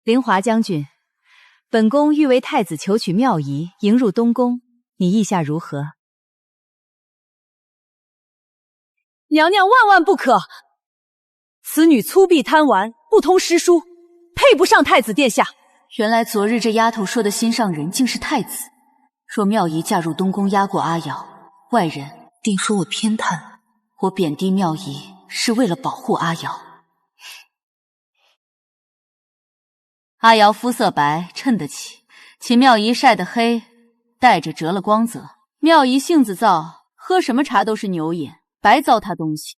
灵华将军，本宫欲为太子求娶妙仪，迎入东宫，你意下如何？娘娘万万不可！此女粗鄙贪玩，不通诗书，配不上太子殿下。原来昨日这丫头说的心上人竟是太子。若妙仪嫁入东宫压过阿瑶，外人定说我偏袒。我贬低妙仪是为了保护阿瑶。阿瑶肤色白，衬得起，其妙仪晒得黑，带着折了光泽。妙仪性子躁，喝什么茶都是牛眼，白糟蹋东西。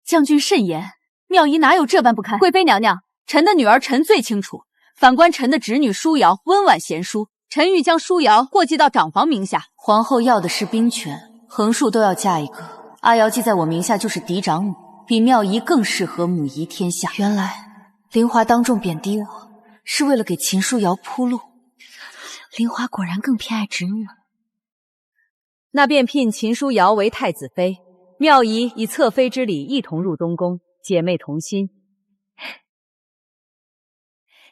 将军慎言，妙仪哪有这般不堪？贵妃娘娘，臣的女儿臣最清楚。反观臣的侄女舒瑶温婉贤淑，臣欲将舒瑶过继到长房名下。皇后要的是兵权，横竖都要嫁一个。阿瑶记在我名下就是嫡长女，比妙仪更适合母仪天下。原来林华当众贬低我，是为了给秦舒瑶铺路。林华果然更偏爱侄女了。那便聘秦舒瑶为太子妃，妙仪以侧妃之礼一同入东宫，姐妹同心。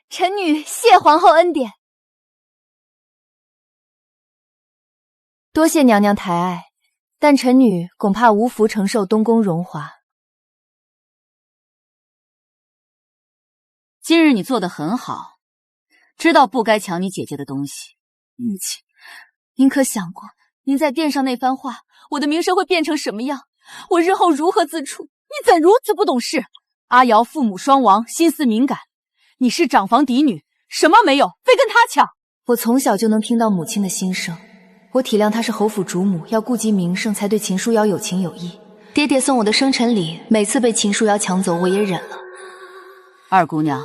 臣女谢皇后恩典。多谢娘娘抬爱，但臣女恐怕无福承受东宫荣华。今日你做得很好，知道不该抢你姐姐的东西。母亲，您可想过，您在殿上那番话，我的名声会变成什么样？我日后如何自处？你怎如此不懂事？阿瑶父母双亡，心思敏感。你是长房嫡女，什么没有，非跟她抢。我从小就能听到母亲的心声，我体谅她是侯府主母，要顾及名声，才对秦舒瑶有情有义。爹爹送我的生辰礼，每次被秦舒瑶抢走，我也忍了。二姑娘，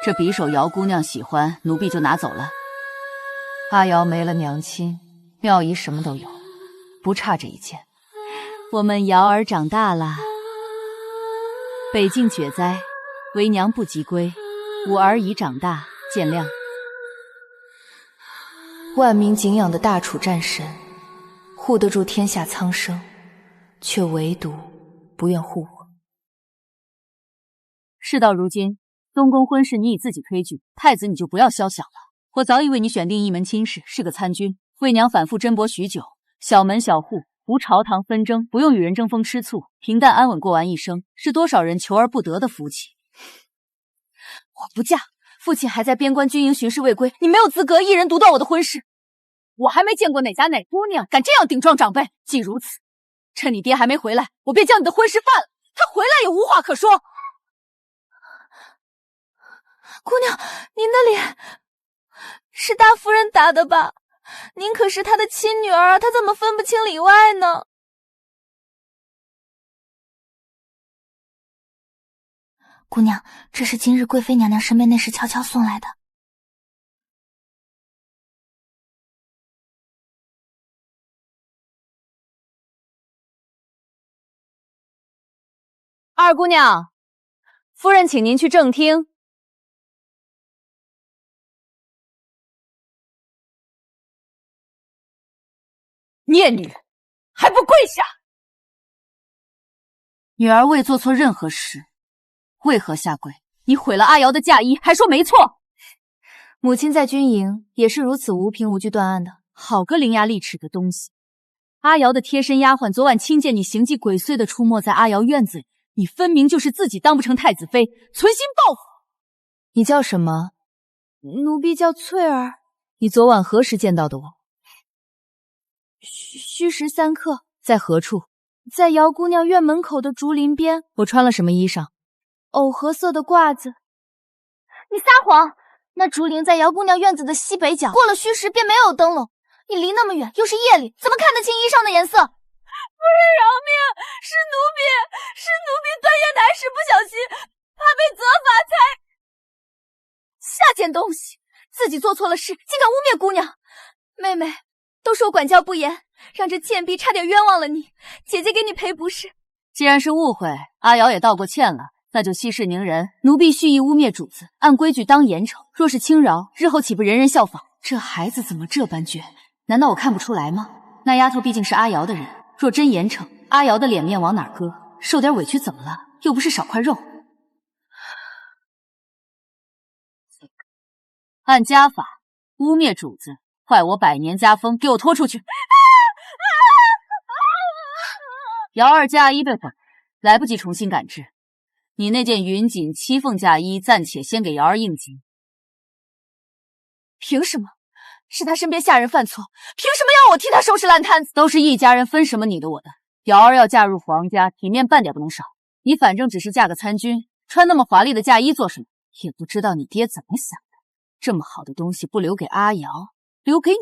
这匕首姚姑娘喜欢，奴婢就拿走了。阿瑶没了娘亲，妙仪什么都有，不差这一件。我们瑶儿长大了，北境绝灾，为娘不及归。我儿已长大，见谅。万民敬仰的大楚战神，护得住天下苍生，却唯独不愿护我。事到如今，东宫婚事你已自己推举，太子你就不要肖想了。我早已为你选定一门亲事，是个参军，为娘反复斟酌许久，小门小户，无朝堂纷争，不用与人争风吃醋，平淡安稳过完一生，是多少人求而不得的福气。我不嫁，父亲还在边关军营巡视未归，你没有资格一人独断我的婚事。我还没见过哪家哪姑娘敢这样顶撞长辈。既如此，趁你爹还没回来，我便将你的婚事办了，他回来也无话可说。姑娘，您的脸是大夫人打的吧？您可是她的亲女儿，她怎么分不清里外呢？姑娘，这是今日贵妃娘娘身边内侍悄悄送来的。二姑娘，夫人请您去正厅。孽女，还不跪下！女儿未做错任何事，为何下跪？你毁了阿瑶的嫁衣，还说没错。母亲在军营也是如此无凭无据断案的。好个伶牙俐齿的东西！阿瑶的贴身丫鬟昨晚亲见你形迹鬼祟的出没在阿瑶院子里，你分明就是自己当不成太子妃，存心报复。你叫什么？奴婢叫翠儿。你昨晚何时见到的我？虚实3刻。在何处？在姚姑娘院门口的竹林边。我穿了什么衣裳？藕荷色的褂子。你撒谎！那竹林在姚姑娘院子的西北角，过了虚实便没有灯笼。你离那么远，又是夜里，怎么看得清衣裳的颜色？夫人饶命！是奴婢钻烟台时不小心，怕被责罚才……下贱东西，自己做错了事，竟敢污蔑姑娘！妹妹，都是我管教不严，让这贱婢差点冤枉了你，姐姐给你赔不是。既然是误会，阿瑶也道过歉了，那就息事宁人。奴婢蓄意污蔑主子，按规矩当严惩，若是轻饶，日后岂不人人效仿？这孩子怎么这般倔？难道我看不出来吗？那丫头毕竟是阿瑶的人，若真严惩，阿瑶的脸面往哪搁？受点委屈怎么了？又不是少块肉。按家法污蔑主子，坏我百年家风，给我拖出去！瑶儿嫁衣被毁，来不及重新赶制。你那件云锦七凤嫁衣，暂且先给瑶儿应急。凭什么？是他身边下人犯错，凭什么要我替他收拾烂摊子？都是一家人，分什么你的我的？瑶儿要嫁入皇家，体面半点不能少。你反正只是嫁个参军，穿那么华丽的嫁衣做什么？也不知道你爹怎么想的，这么好的东西不留给阿瑶，留给你。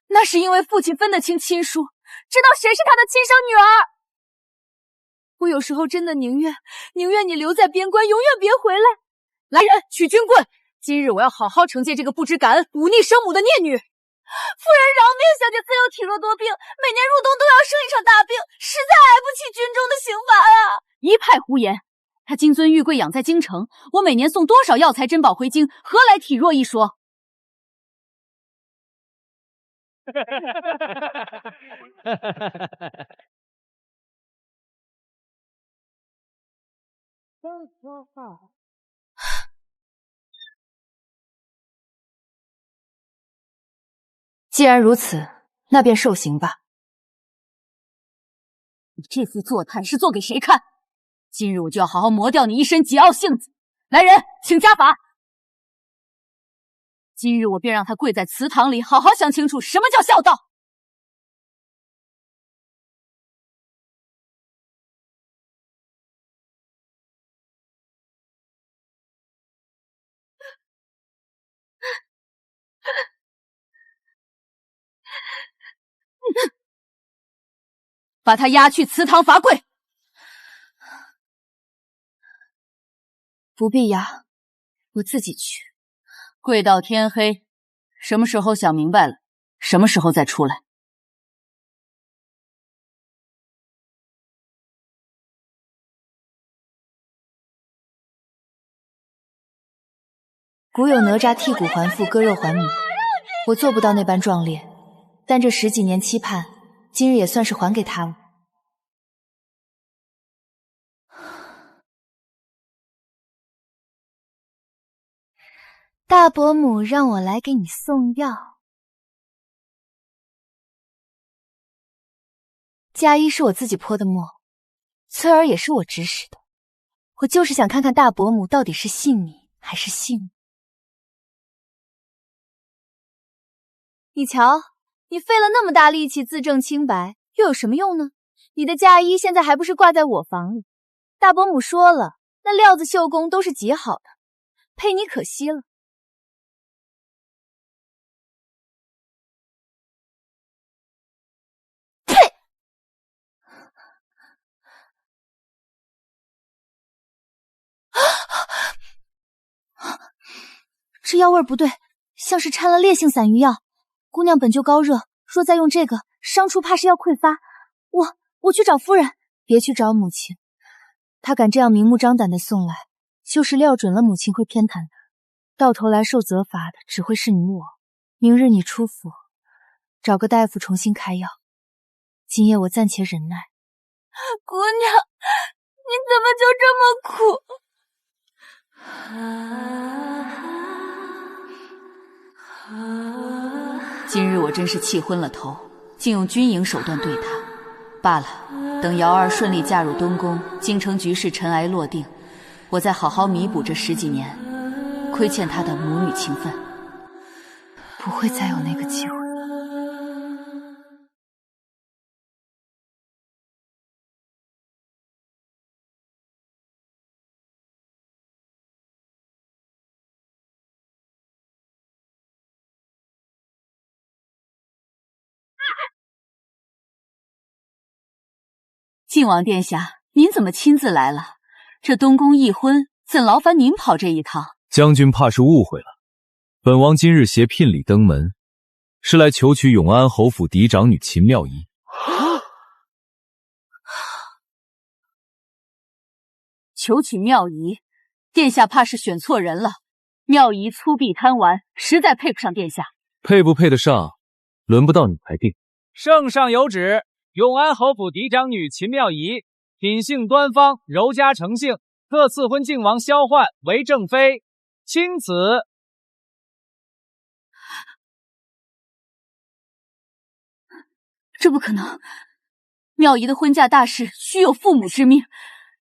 那是因为父亲分得清亲疏，知道谁是他的亲生女儿。我有时候真的宁愿你留在边关，永远别回来。来人，取军棍！今日我要好好惩戒这个不知感恩、忤逆生母的孽女。夫人饶命，小姐自幼体弱多病，每年入冬都要生一场大病，实在挨不起军中的刑罚啊！一派胡言！他金尊玉贵养在京城，我每年送多少药材珍宝回京，何来体弱一说？既然如此，那便受刑吧。你这副作态是做给谁看？今日我就要好好磨掉你一身桀骜性子。来人，请家法。今日我便让他跪在祠堂里，好好想清楚什么叫孝道。把他押去祠堂罚跪。不必押，我自己去。跪到天黑，什么时候想明白了，什么时候再出来。古有哪吒剔骨还父，割肉还母。我做不到那般壮烈，但这十几年期盼，今日也算是还给他了。大伯母让我来给你送药。嫁衣是我自己泼的墨，翠儿也是我指使的。我就是想看看大伯母到底是信你还是信我。你瞧，你费了那么大力气自证清白，又有什么用呢？你的嫁衣现在还不是挂在我房里？大伯母说了，那料子绣工都是极好的，配你可惜了。呸！这药味不对，像是掺了烈性散瘀药。姑娘本就高热，若再用这个，伤处怕是要溃发。我去找夫人。别去找母亲，她敢这样明目张胆的送来，就是料准了母亲会偏袒的，到头来受责罚的只会是你我。明日你出府，找个大夫重新开药。今夜我暂且忍耐。姑娘，你怎么就这么苦？今日我真是气昏了头，竟用军营手段对他。罢了，等瑶儿顺利嫁入东宫，京城局势尘埃落定，我再好好弥补这十几年亏欠他的母女情分。不会再有那个机会。靖王殿下，您怎么亲自来了？这东宫议婚，怎劳烦您跑这一趟？将军怕是误会了，本王今日携聘礼登门，是来求娶永安侯府嫡长女秦妙仪。求娶妙仪，殿下怕是选错人了。妙仪粗鄙贪玩，实在配不上殿下。配不配得上，轮不到你来定。圣上有旨，永安侯府嫡长女秦妙仪，品性端方，柔家成性，特赐婚靖王萧焕为正妃，钦此。这不可能！妙仪的婚嫁大事须有父母之命，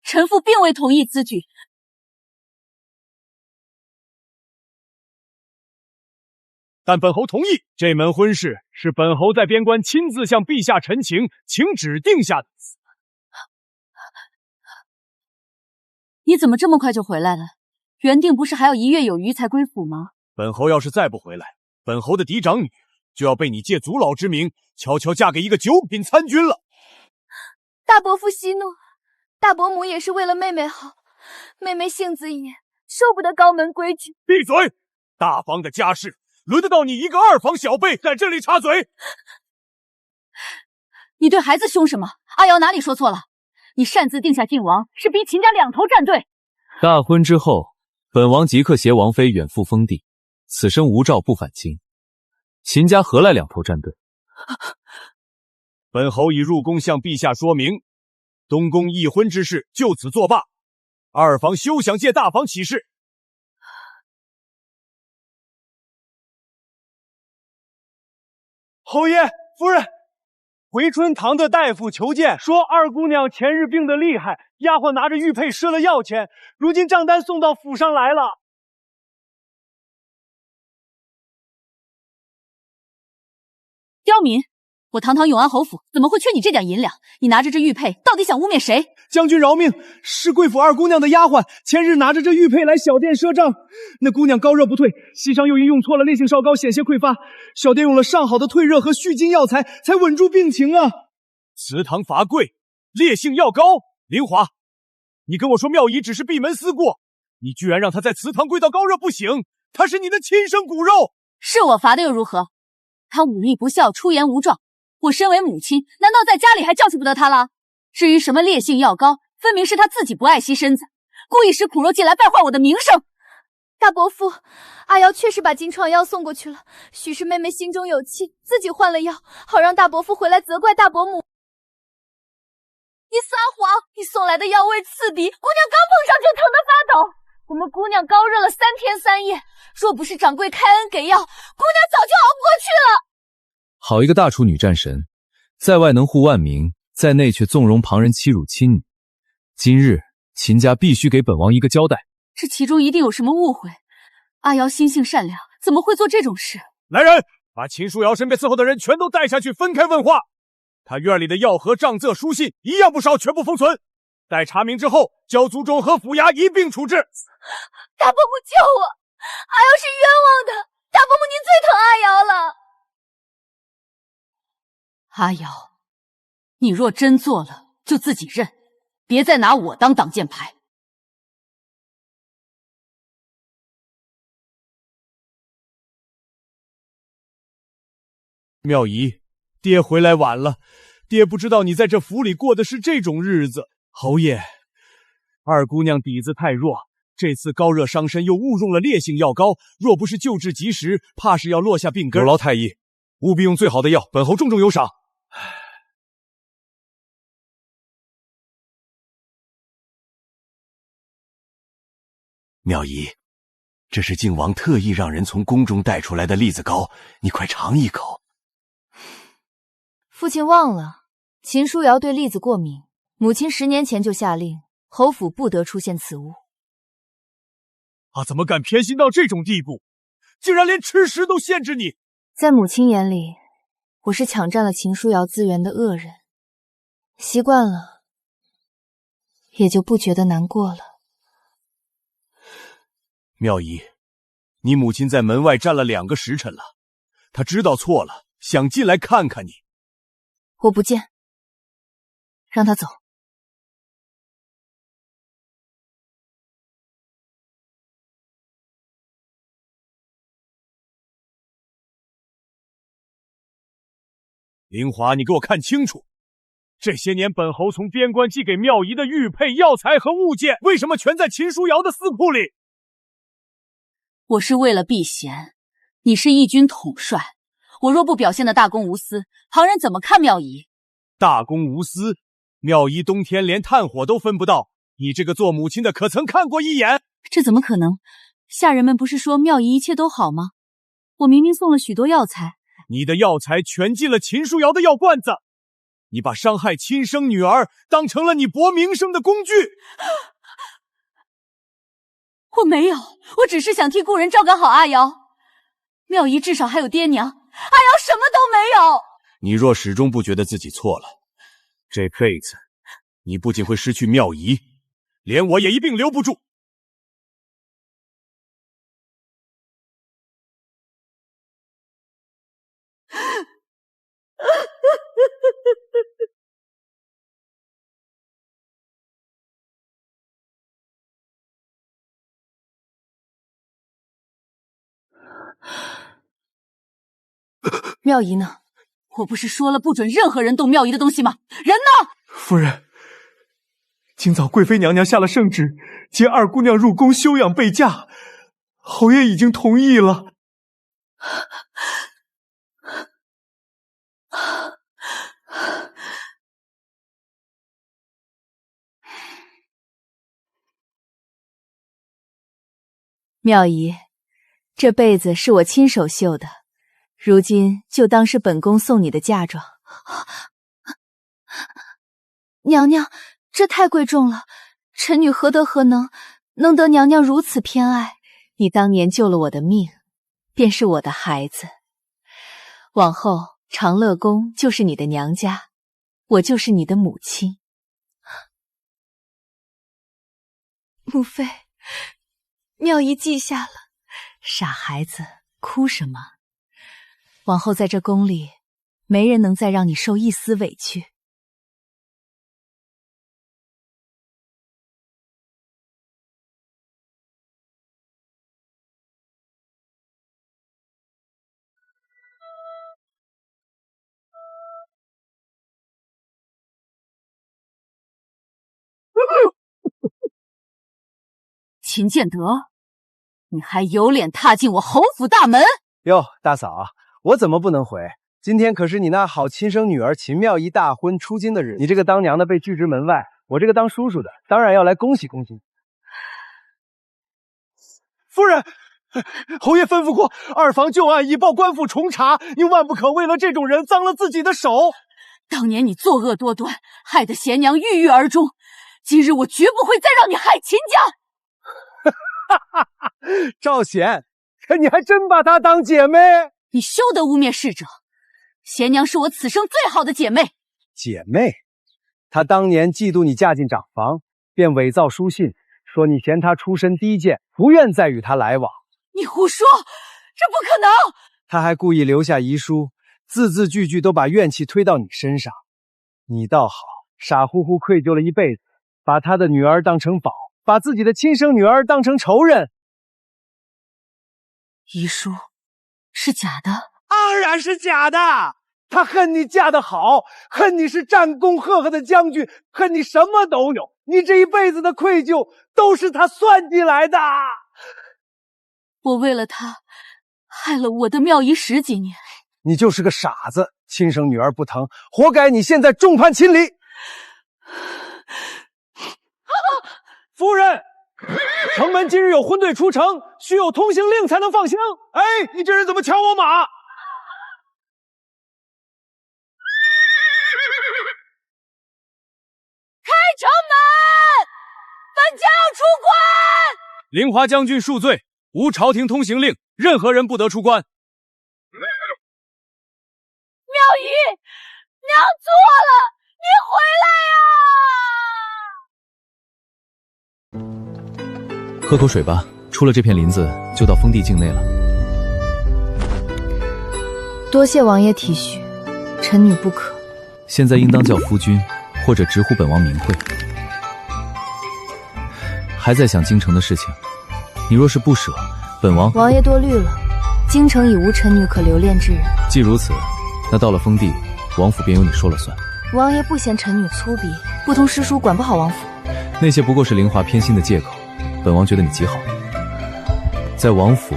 臣父并未同意此举。但本侯同意，这门婚事是本侯在边关亲自向陛下陈情，请旨定下的。你怎么这么快就回来了？原定不是还要1月有余才归府吗？本侯要是再不回来，本侯的嫡长女就要被你借祖老之名悄悄嫁给一个9品参军了。大伯父息怒，大伯母也是为了妹妹好，妹妹性子野，受不得高门规矩。闭嘴！大房的家事轮得到你一个2房小辈在这里插嘴？你对孩子凶什么？阿瑶哪里说错了？你擅自定下靖王，是逼秦家两头站队。大婚之后，本王即刻携王妃远赴封地，此生无诏不返京。秦家何来两头站队？本侯已入宫向陛下说明，东宫议婚之事就此作罢，2房休想借大房起事。侯爷夫人，回春堂的大夫求见，说二姑娘前日病得厉害，丫鬟拿着玉佩赊了药钱，如今账单送到府上来了。刁民！我堂堂永安侯府怎么会缺你这点银两？你拿着这玉佩，到底想污蔑谁？将军饶命，是贵府二姑娘的丫鬟，前日拿着这玉佩来小店赊账。那姑娘高热不退，膝上又因用错了烈性烧膏，险些溃发。小店用了上好的退热和续筋药材，才稳住病情啊。祠堂罚跪，烈性药膏。凌华，你跟我说妙仪只是闭门思过，你居然让她在祠堂跪到高热不醒，她是你的亲生骨肉。是我罚的又如何？她忤逆不孝，出言无状。我身为母亲，难道在家里还教训不得她了？至于什么烈性药膏，分明是她自己不爱惜身子，故意使苦肉计来败坏我的名声。大伯父，阿瑶确实把金创药送过去了，许是妹妹心中有气，自己换了药，好让大伯父回来责怪大伯母。你撒谎！你送来的药味刺鼻，姑娘刚碰上就疼得发抖。我们姑娘高热了3天3夜，若不是掌柜开恩给药，姑娘早就熬不过去了。好一个大处女战神，在外能护万民，在内却纵容旁人欺辱亲女。今日秦家必须给本王一个交代。这其中一定有什么误会。阿瑶心性善良，怎么会做这种事？来人，把秦书瑶身边伺候的人全都带下去，分开问话。他院里的药盒、账册、书信一样不少，全部封存。待查明之后，交族中和府衙一并处置。大伯母救我！阿瑶是冤枉的，大伯母您最疼阿瑶了。阿瑶，你若真做了，就自己认，别再拿我当挡箭牌。妙仪，爹回来晚了，爹不知道你在这府里过的是这种日子。侯爷，二姑娘底子太弱，这次高热伤身，又误用了烈性药膏，若不是救治及时，怕是要落下病根。有劳太医，务必用最好的药，本侯重重有赏。妙仪，这是靖王特意让人从宫中带出来的栗子糕，你快尝一口。父亲忘了，秦书瑶对栗子过敏，母亲10年前就下令，侯府不得出现此物。他怎么敢偏心到这种地步，竟然连吃食都限制你？在母亲眼里，我是抢占了秦书瑶资源的恶人，习惯了，也就不觉得难过了。妙仪，你母亲在门外站了2个时辰了，她知道错了，想进来看看你。我不见，让她走。凌华，你给我看清楚，这些年本侯从边关寄给妙仪的玉佩、药材和物件，为什么全在秦书瑶的司库里？我是为了避嫌，你是义军统帅，我若不表现的大公无私，旁人怎么看妙仪？大公无私，妙仪冬天连炭火都分不到，你这个做母亲的可曾看过一眼？这怎么可能？下人们不是说妙仪一切都好吗？我明明送了许多药材。你的药材全进了秦书瑶的药罐子，你把伤害亲生女儿当成了你博名声的工具。我没有，我只是想替故人照看好阿瑶。妙仪至少还有爹娘，阿瑶什么都没有。你若始终不觉得自己错了，这辈子你不仅会失去妙仪，连我也一并留不住。妙仪呢？我不是说了不准任何人动妙仪的东西吗？人呢？夫人，今早贵妃娘娘下了圣旨，接二姑娘入宫休养备嫁，侯爷已经同意了。妙仪，这被子是我亲手绣的，如今就当是本宫送你的嫁妆。娘娘，这太贵重了，臣女何德何能得娘娘如此偏爱？你当年救了我的命，便是我的孩子。往后长乐宫就是你的娘家，我就是你的母亲。母妃，妙仪记下了。傻孩子，哭什么？往后在这宫里，没人能再让你受一丝委屈。秦建德，你还有脸踏进我侯府大门？哟，大嫂，我怎么不能回？今天可是你那好亲生女儿秦妙仪大婚出京的日子，你这个当娘的被拒之门外，我这个当叔叔的当然要来恭喜恭喜。夫人，侯爷吩咐过，二房旧案已报官府重查，您万不可为了这种人脏了自己的手。当年你作恶多端，害得贤娘郁郁而终，今日我绝不会再让你害秦家。赵显，你还真把她当姐妹？你休得污蔑逝者，贤娘是我此生最好的姐妹。姐妹？她当年嫉妒你嫁进长房，便伪造书信，说你嫌她出身低贱，不愿再与她来往。你胡说，这不可能！她还故意留下遗书，字字句句都把怨气推到你身上。你倒好，傻乎乎愧疚了一辈子，把她的女儿当成宝，把自己的亲生女儿当成仇人。遗书是假的？当然是假的。他恨你嫁得好，恨你是战功赫赫的将军，恨你什么都有。你这一辈子的愧疚都是他算计来的。我为了他害了我的妙仪10几年。你就是个傻子，亲生女儿不疼，活该你现在众叛亲离。夫人，城门今日有婚队出城，需有通行令才能放行。哎，你这人怎么抢我马？开城门，本将要出关。凌华将军恕罪，无朝廷通行令，任何人不得出关。妙仪，娘错了，你回来呀！喝口水吧，出了这片林子，就到封地境内了。多谢王爷体恤，臣女不可。现在应当叫夫君，或者直呼本王名讳。还在想京城的事情，你若是不舍，本王……王爷多虑了，京城已无臣女可留恋之人。既如此，那到了封地，王府便由你说了算。王爷不嫌臣女粗鄙，不通诗书，管不好王府。那些不过是凌华偏心的借口。本王觉得你极好，在王府，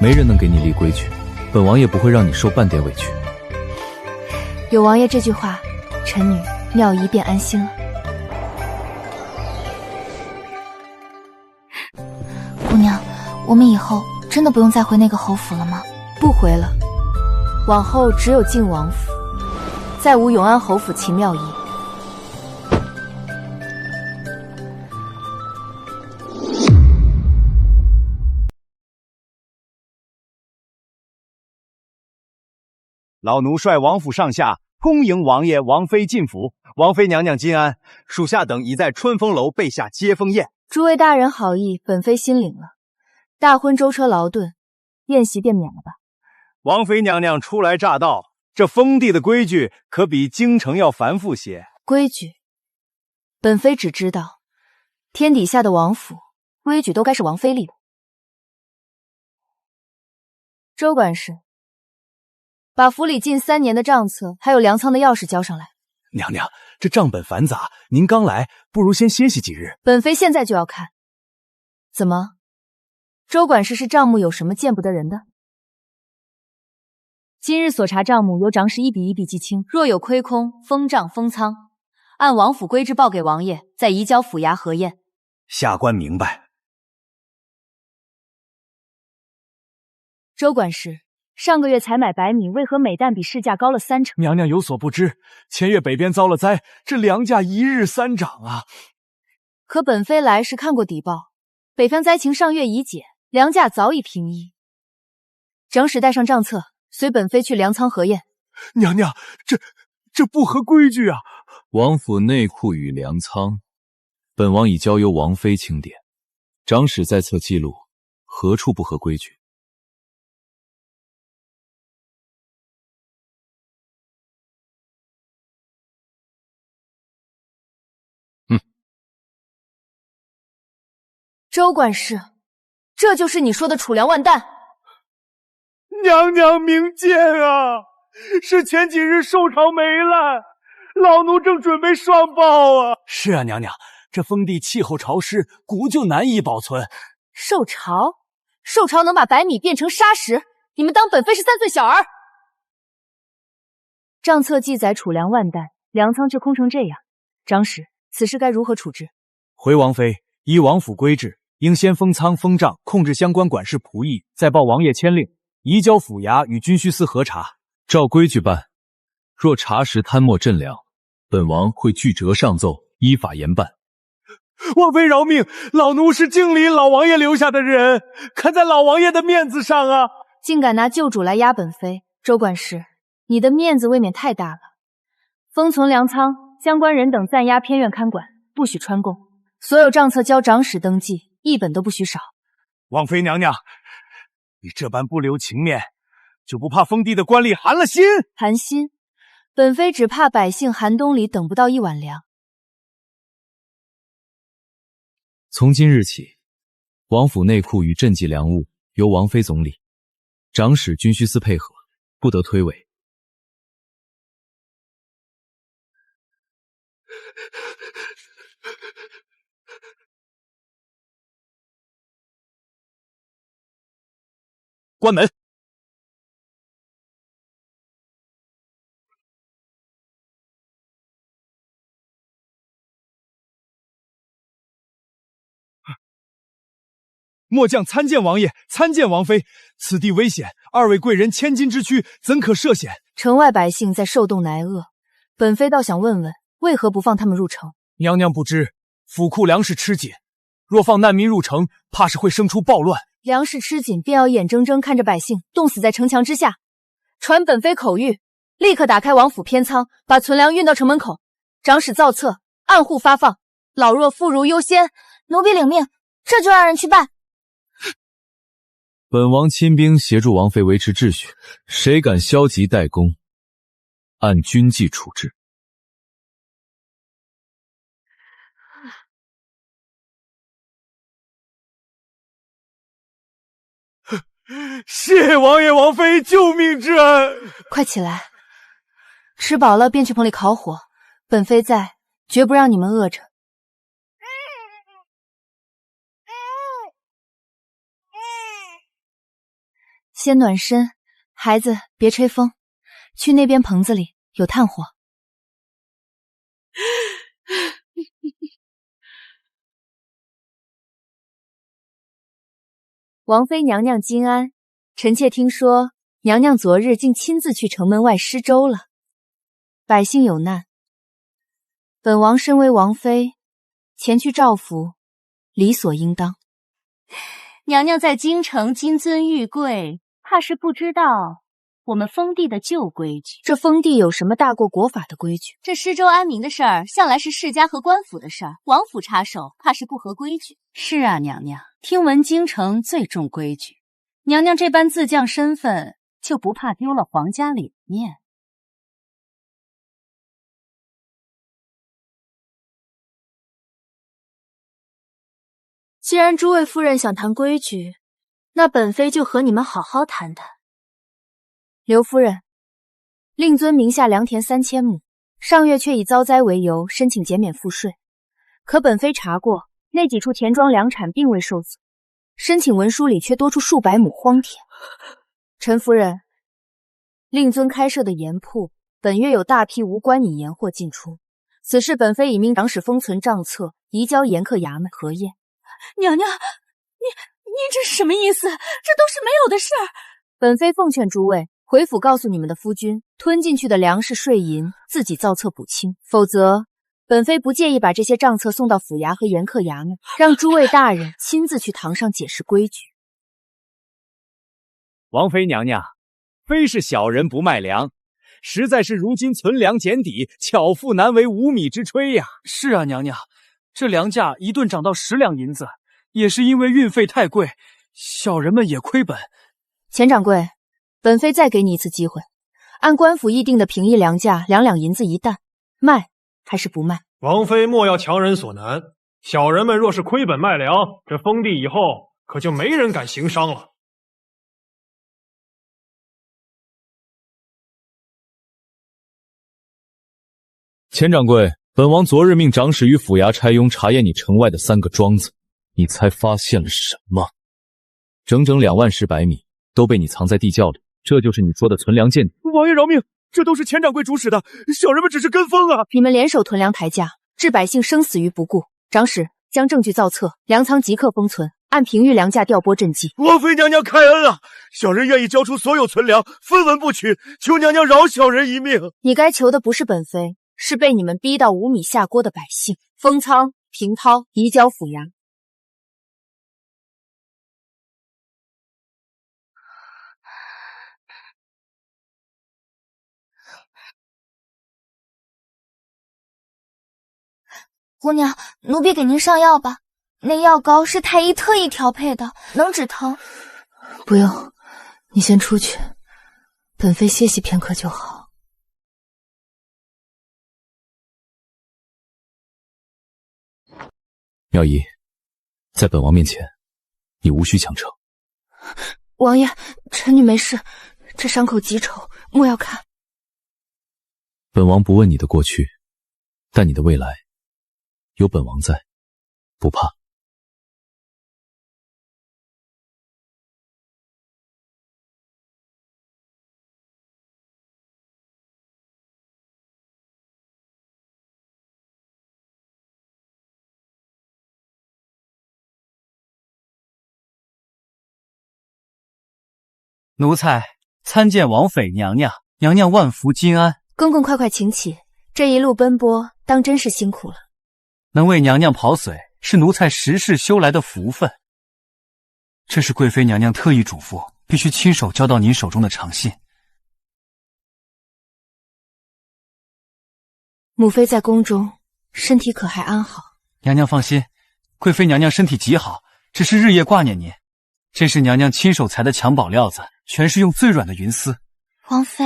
没人能给你立规矩，本王也不会让你受半点委屈。有王爷这句话，臣女妙仪便安心了。姑娘，我们以后真的不用再回那个侯府了吗？不回了，往后只有靖王府。再无永安侯府秦妙仪。老奴率王府上下恭迎王爷、王妃进府。王妃娘娘金安，属下等已在春风楼备下接风宴。诸位大人好意，本妃心领了。大婚舟车劳顿，宴席便免了吧。王妃娘娘初来乍到，这封地的规矩可比京城要繁复些。规矩，本妃只知道，天底下的王府规矩都该是王妃立的。周管事，把府里近3年的账册还有粮仓的钥匙交上来。娘娘，这账本繁杂，您刚来，不如先歇息几日。本妃现在就要看。怎么，周管事是账目有什么见不得人的？今日所查账目由长史一笔一笔记清，若有亏空，封账封仓，按王府规制报给王爷，再移交府衙核验。下官明白。周管事，上个月采买白米，为何每担比市价高了3成？娘娘有所不知，前月北边遭了灾，这粮价1日3涨啊。可本妃来时看过底报，北方灾情上月已解，粮价早已平抑。长史带上账册，随本妃去粮仓核验。娘娘，这不合规矩啊！王府内库与粮仓，本王已交由王妃清点。长史在册记录，何处不合规矩？周管事，这就是你说的储粮万担？娘娘明鉴啊，是前几日寿朝没了，老奴正准备上报啊。是啊，娘娘，这封地气候潮湿，古旧难以保存。受潮？受潮能把白米变成砂石？你们当本妃是3岁小儿？账册记载储粮万担，粮仓却空成这样，长史，此事该如何处置？回王妃，依王府规制，应先封仓封账，控制相关管事仆役，再报王爷签令，移交府衙与军需司核查，照规矩办。若查实贪墨赈粮，本王会具折上奏，依法严办。王妃饶命，老奴是敬礼老王爷留下的人，看在老王爷的面子上啊！竟敢拿旧主来压本妃，周管事，你的面子未免太大了。封存粮仓，相关人等暂押偏院看管，不许穿供。所有账册交长史登记，1本都不许少。王妃娘娘，你这般不留情面，就不怕封地的官吏寒了心？寒心？本妃只怕百姓寒冬里等不到1碗粮。从今日起，王府内库与赈济粮物由王妃总理，长史、军需司配合，不得推诿。关门。末将参见王爷，参见王妃。此地危险，2位贵人千金之躯，怎可涉险？城外百姓在受冻挨饿，本妃倒想问问，为何不放他们入城？娘娘不知，府库粮食吃紧，若放难民入城，怕是会生出暴乱。粮食吃紧，便要眼睁睁看着百姓冻死在城墙之下。传本妃口谕，立刻打开王府偏仓，把存粮运到城门口。长史造册，按户发放，老弱妇孺优先。奴婢领命，这就让人去办。本王亲兵协助王妃维持秩序，谁敢消极怠工，按军纪处置。谢王爷王妃救命之恩！快起来，吃饱了便去棚里烤火，本妃在，绝不让你们饿着。先暖身，孩子别吹风，去那边棚子里有炭火。王妃娘娘金安，臣妾听说娘娘昨日竟亲自去城门外施粥了。百姓有难，本王身为王妃，前去照拂，理所应当。娘娘在京城金尊玉贵，怕是不知道我们封地的旧规矩。这封地有什么大过国法的规矩？这施州安民的事儿，向来是世家和官府的事儿，王府插手，怕是不合规矩。是啊，娘娘，听闻京城最重规矩，娘娘这般自降身份，就不怕丢了皇家脸面？既然诸位夫人想谈规矩，那本妃就和你们好好谈谈。刘夫人，令尊名下良田3000亩，上月却以遭灾为由申请减免赋税，可本妃查过，那几处田庄粮产并未受损，申请文书里却多出数百亩荒田。陈夫人，令尊开设的盐铺本月有大批无官饮盐货进出，此事本妃已命长史封存账册，移交盐客衙门核验。娘娘，你这是什么意思？这都是没有的事儿。本妃奉劝诸位回府告诉你们的夫君，吞进去的粮食税银自己造册补清，否则本妃不介意把这些账册送到府衙和盐客衙门，让诸位大人亲自去堂上解释规矩。王妃娘娘，非是小人不卖粮，实在是如今存粮减底，巧妇难为无米之炊呀。是啊，娘娘，这粮价一顿涨到10两银子，也是因为运费太贵，小人们也亏本。钱掌柜，本妃再给你一次机会，按官府议定的平抑粮价2两银子一担，卖还是不卖？王妃莫要强人所难，小人们若是亏本卖粮，这封地以后可就没人敢行商了。钱掌柜，本王昨日命长史与府衙差佣查验你城外的3个庄子，你猜发现了什么？整整2万10百米都被你藏在地窖里，这就是你说的存粮见底。王爷饶命，这都是钱掌柜主使的，小人们只是跟风啊！你们联手囤粮抬价，置百姓生死于不顾。长史将证据造册，粮仓即刻封存，按平抑粮价调拨赈济。王妃娘娘开恩啊！小人愿意交出所有存粮，分文不取，求娘娘饶小人一命。你该求的不是本妃，是被你们逼到无米下锅的百姓。封仓、平掏，移交府衙。姑娘，奴婢给您上药吧。那药膏是太医特意调配的，能止疼。不用，你先出去，本妃歇息片刻就好。妙仪，在本王面前，你无需强撑。王爷，臣女没事，这伤口极丑，莫要看。本王不问你的过去，但你的未来有本王在，不怕。奴才参见王妃娘娘，娘娘万福金安。公公快快请起，这一路奔波，当真是辛苦了。能为娘娘跑水，是奴才10世修来的福分。这是贵妃娘娘特意嘱咐，必须亲手交到您手中的长信。母妃在宫中，身体可还安好？娘娘放心，贵妃娘娘身体极好，只是日夜挂念您。这是娘娘亲手裁的襁褓料子，全是用最软的云丝。王妃，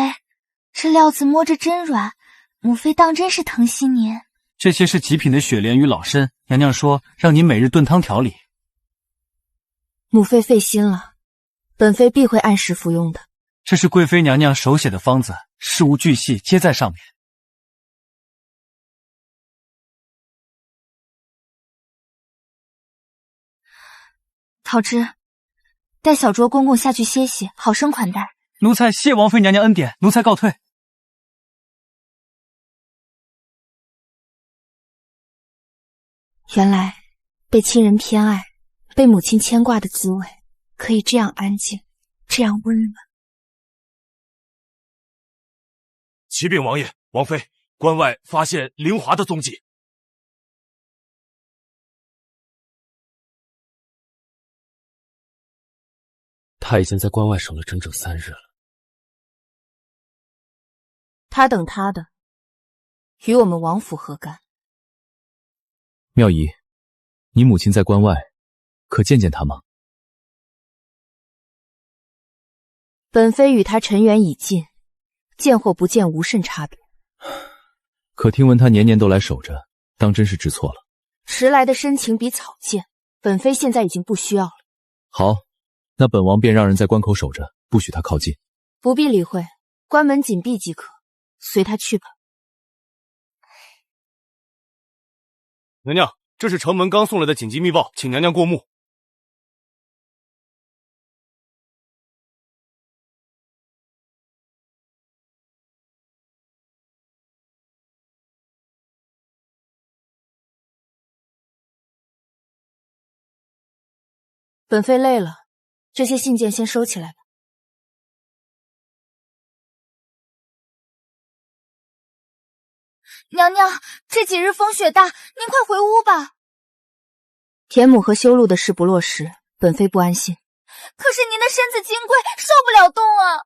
这料子摸着真软，母妃当真是疼惜您。这些是极品的雪莲与老参，娘娘说让您每日炖汤调理。母妃费心了，本妃必会按时服用的。这是贵妃娘娘手写的方子，事无巨细皆在上面。桃枝，带小卓公公下去歇息，好生款待。奴才谢王妃娘娘恩典，奴才告退。原来被亲人偏爱，被母亲牵挂的滋味，可以这样安静，这样温暖。启禀王爷，王妃，关外发现凌华的踪迹。他已经在关外守了整整3日了。他等他的，与我们王府何干？妙仪，你母亲在关外，可见见她吗？本妃与他尘缘已尽，见或不见无甚差别。可听闻她年年都来守着，当真是知错了。迟来的深情比草贱，本妃现在已经不需要了。好，那本王便让人在关口守着，不许她靠近。不必理会，关门紧闭即可，随她去吧。娘娘，这是城门刚送来的紧急密报，请娘娘过目。本妃累了，这些信件先收起来吧。娘娘，这几日风雪大，您快回屋吧。田母和修路的事不落实，本妃不安心。可是您的身子金贵，受不了冻啊！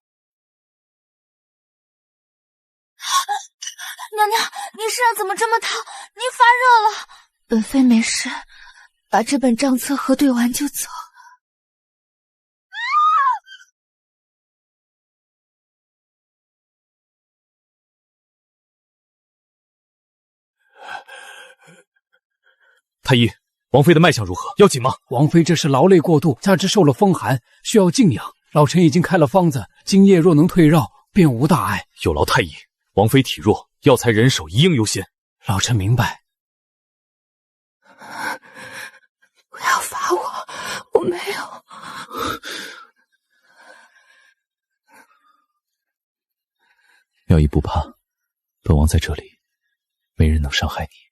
娘娘，您身上怎么这么烫？您发热了。本妃没事，把这本账册核对完就走。太医，王妃的脉象如何？要紧吗？王妃这是劳累过度，加之受了风寒，需要静养。老臣已经开了方子，今夜若能退绕，便无大碍。有劳太医，王妃体弱，药材人手一应优先。老臣明白。不要罚我，我没有。妙仪不怕，本王在这里，没人能伤害你。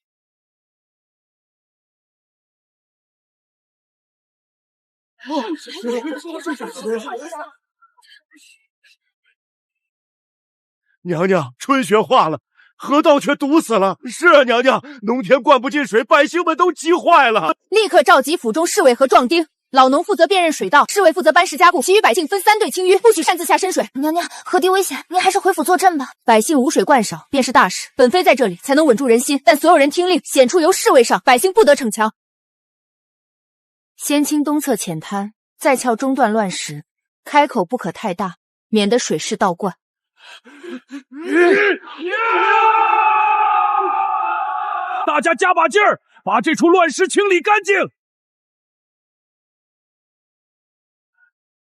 娘娘，春雪化了，河道却堵死了。是啊，娘娘，农田灌不进水，百姓们都急坏了。立刻召集府中侍卫和壮丁，老农负责辨认水道，侍卫负责搬石加固，其余百姓分3队清淤，不许擅自下深水。娘娘，河堤危险，您还是回府坐镇吧。百姓无水灌赏便是大事，本妃在这里才能稳住人心。但所有人听令，险处由侍卫上，百姓不得逞强。先清东侧浅滩，再撬中段乱石，开口不可太大，免得水势倒灌。大家加把劲儿，把这处乱石清理干净。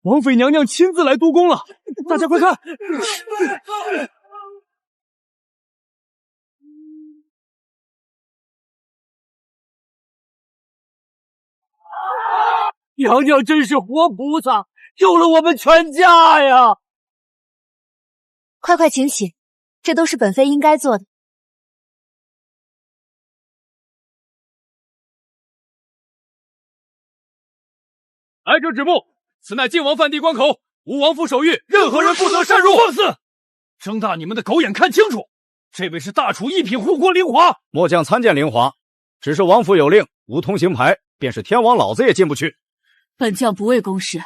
王妃娘娘亲自来督工了，大家快看！娘娘真是活菩萨，救了我们全家呀！快快请起，这都是本妃应该做的。来者止步！此乃晋王范地关口，吴王府守御，任何人不得擅入。放肆！睁大你们的狗眼看清楚，这位是大楚一品护国凌华。末将参见凌华，只是王府有令，无通行牌，便是天王老子也进不去。本将不为公事，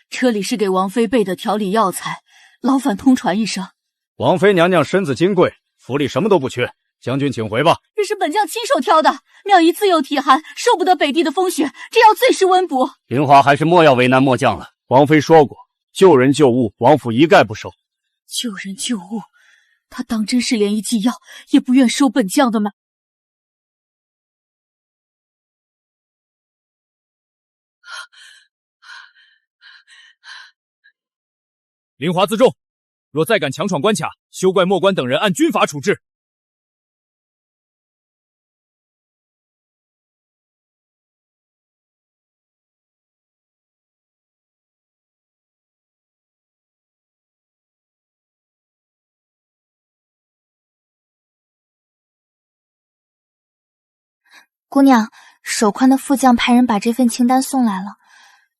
这里是给王妃备的调理药材，劳烦通传一声。王妃娘娘身子金贵，府里什么都不缺，将军请回吧。这是本将亲手挑的，妙仪自幼体寒，受不得北地的风雪，这药最是温补。凌华还是莫要为难末将了。王妃说过，救人救物，王府一概不收。救人救物，他当真是连一剂药也不愿收本将的吗？凌华自重，若再敢强闯关卡，休怪末官等人按军法处置。姑娘，守宽的副将派人把这份清单送来了，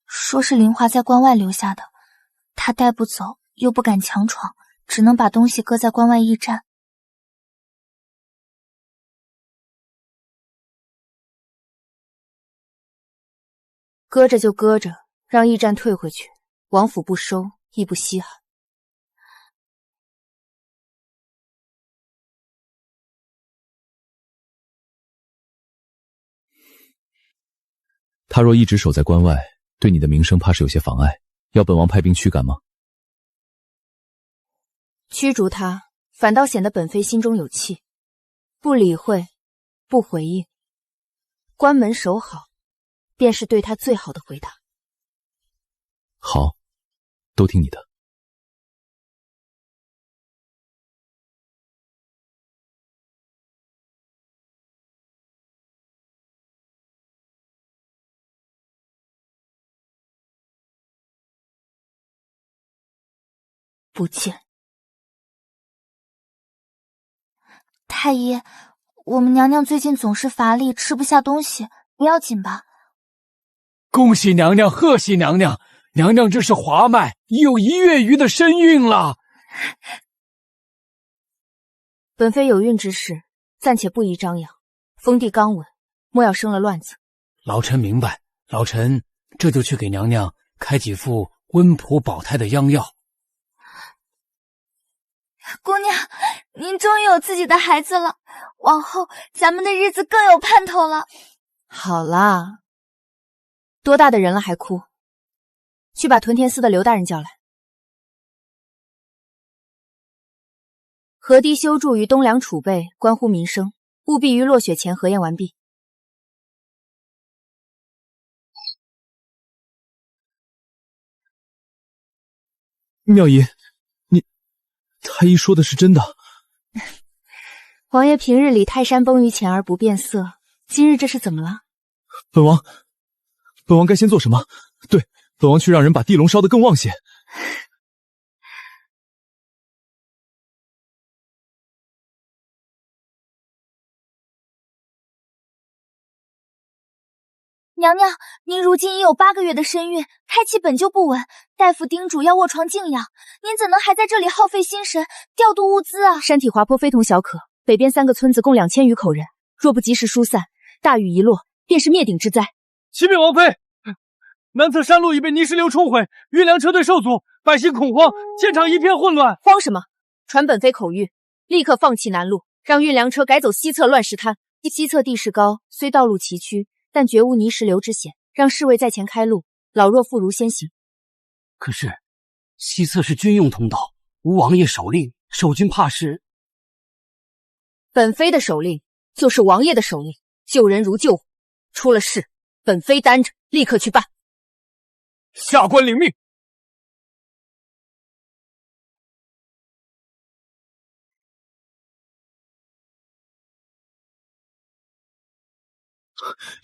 说是凌华在关外留下的，他带不走，又不敢强闯，只能把东西搁在关外驿站。搁着就搁着，让驿站退回去，王府不收亦不稀罕。他若一直守在关外，对你的名声怕是有些妨碍，要本王派兵驱赶吗？驱逐他，反倒显得本妃心中有气。不理会，不回应，关门守好，便是对他最好的回答。好，都听你的。不见。太医，我们娘娘最近总是乏力，吃不下东西，不要紧吧？恭喜娘娘，贺喜娘娘！娘娘这是滑脉，已有1月余的身孕了。本妃有孕之事，暂且不宜张扬。封地刚稳，莫要生了乱子。老臣明白，老臣这就去给娘娘开几副温补保胎的秧药。姑娘，您终于有自己的孩子了，往后咱们的日子更有盼头了。好啦，多大的人了还哭？去把屯田司的刘大人叫来。河堤修筑与东粮储备关乎民生，务必于落雪前核验完毕。妙仪，太医说的是真的。王爷平日里泰山崩于前而不变色，今日这是怎么了？本王该先做什么？对，本王去让人把地龙烧得更旺些。娘娘，您如今已有8个月的身孕，胎气本就不稳，大夫叮嘱要卧床静养，您怎能还在这里耗费心神调度物资啊？山体滑坡非同小可，北边3个村子共2000余口人，若不及时疏散，大雨一落，便是灭顶之灾。启禀王妃，南侧山路已被泥石流冲毁，运粮车队受阻，百姓恐慌，现场一片混乱。慌什么？传本妃口谕，立刻放弃南路，让运粮车改走西侧乱石滩。西侧地势高，虽道路崎岖，但绝无泥石流之险，让侍卫在前开路，老弱妇孺先行。可是西侧是军用通道，吴王爷手令，守军怕是……本妃的手令就是王爷的手令，救人如救火，出了事，本妃担着，立刻去办。下官领命。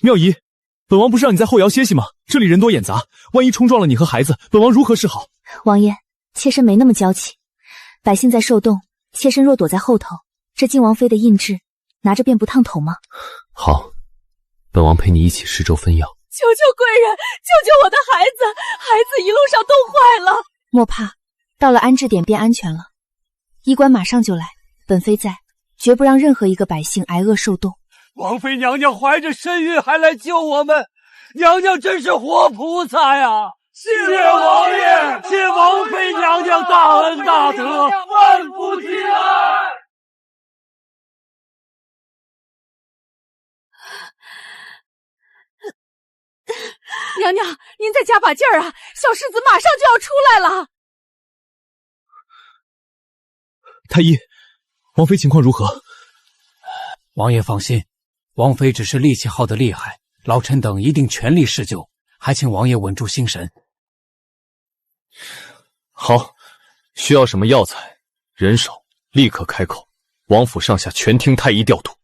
妙仪，本王不是让你在后窑歇息吗？这里人多眼杂，万一冲撞了你和孩子，本王如何是好？王爷，妾身没那么娇气，百姓在受冻，妾身若躲在后头，这靖王妃的印制拿着便不烫头吗？好，本王陪你一起施粥分药。求求贵人，救救我的孩子！孩子一路上冻坏了。莫怕，到了安置点便安全了。医官马上就来，本妃在，绝不让任何一个百姓挨饿受冻。王妃娘娘怀着身孕还来救我们，娘娘真是活菩萨呀！谢王爷，谢王妃娘娘大恩大德，万福金安。娘娘，您再加把劲儿啊！小世子马上就要出来了。太医，王妃情况如何？王爷放心，王妃只是力气耗得厉害，老臣等一定全力施救，还请王爷稳住心神。好，需要什么药材、人手，立刻开口，王府上下全听太医调度。